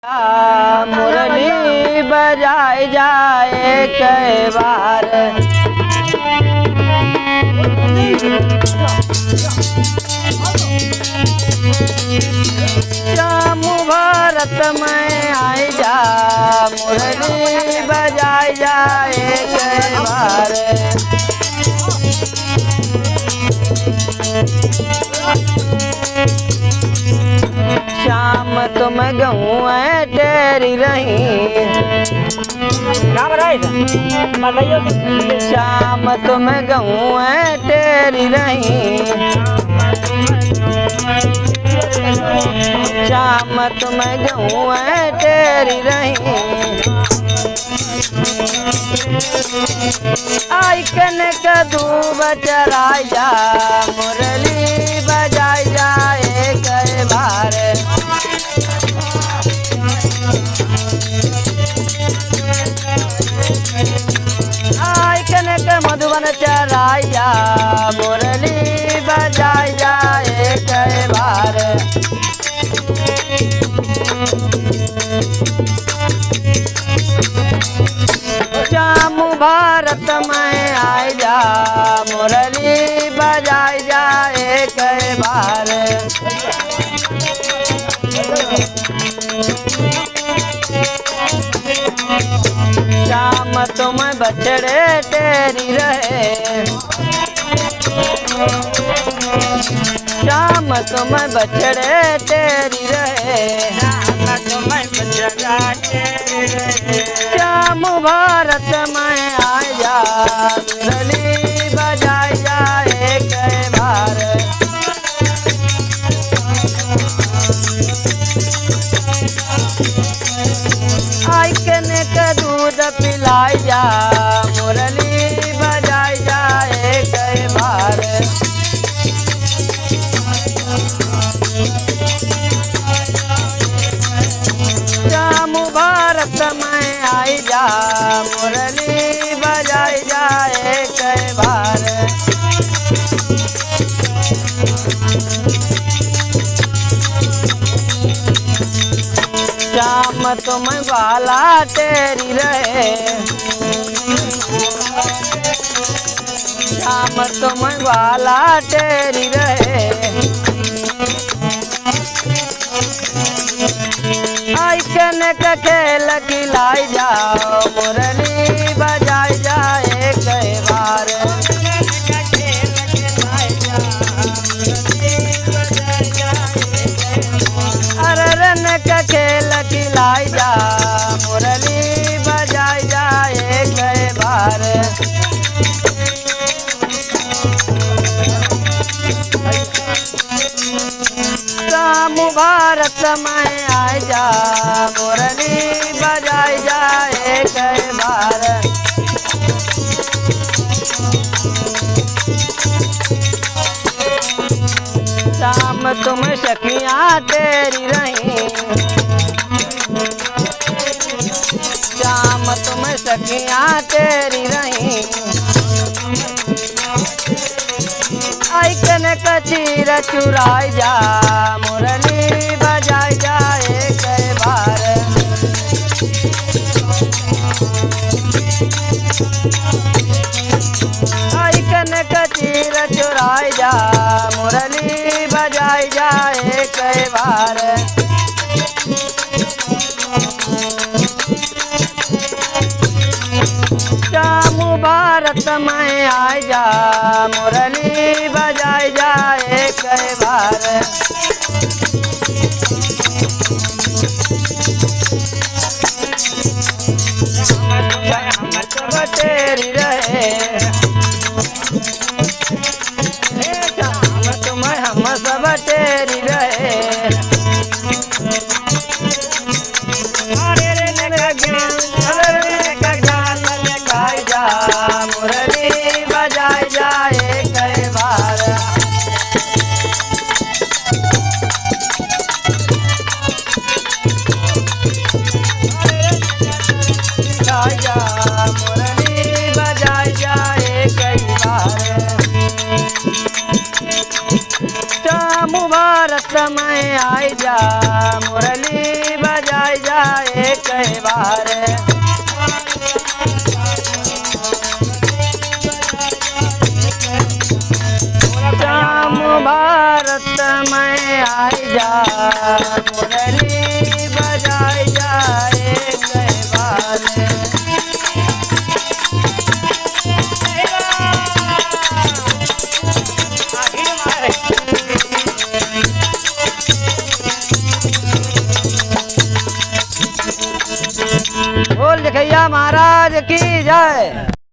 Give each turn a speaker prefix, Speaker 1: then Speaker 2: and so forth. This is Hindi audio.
Speaker 1: मुरली बजाई जाए कई बार। श्याम भारत में आई जा मुरली बजाई जाए कई बार। श्याम तुम गहूँ तेरी रही। श्याम तुम गहूँ तेरी रही। श्याम तुम गहूँ तेरी रही। आई कनक दूब चराई जा मुरली बजाई जाए कई बार। आई कनक मधुबन चराई जा मुरली बजाई जाए कई बार। श्याम भारत में आई जा मुरली बजाई जाए कई बार। श्याम तुम बछड़े तेरी रहे। श्याम तुम बछड़े तेरी रहे। श्याम भारत में आ जा मुरली बजाई जाए कई बार। आई कनक दूध पिलाई जा मुरली बजाई जाए कई बार। श्याम भारत में आई जा मुरली बजाई जाए कई बार। श्याम तुम बाला तेरी रहे। श्याम तुम बाला तेरी रहे। आई कनक खेल खिलाई जाओ मुरली बजाई जाए कई बार। अररन का खेल खिलाई जा मुरली बजाई जाए कई बार। श्याम भारत में आई जा मुरली बजाई जाए कई बार। श्याम तुम सखियाँ तेरी रही। श्याम तुम सखियाँ तेरी रही। आई कनक चीर चुराई जा मुरली बजाई जाए कई बार। आई कनक चीर चुराई जा मुरली बजाई जाए कई बार। श्याम भारत में आई जा मुरली बजाई जाए कई बार। हम तेरी रहे। श्याम तुम हम सब तेरी रहे। मुरली बजाई जाए कई बार। मुरली बजाई जाए कई बार। श्याम भारत में आई जा मुरली बजाई बजाई जाए कई बार। श्याम भारत में आई जा मुरली बजाई जाए कई बार। बोल लिखैया महाराज की जय।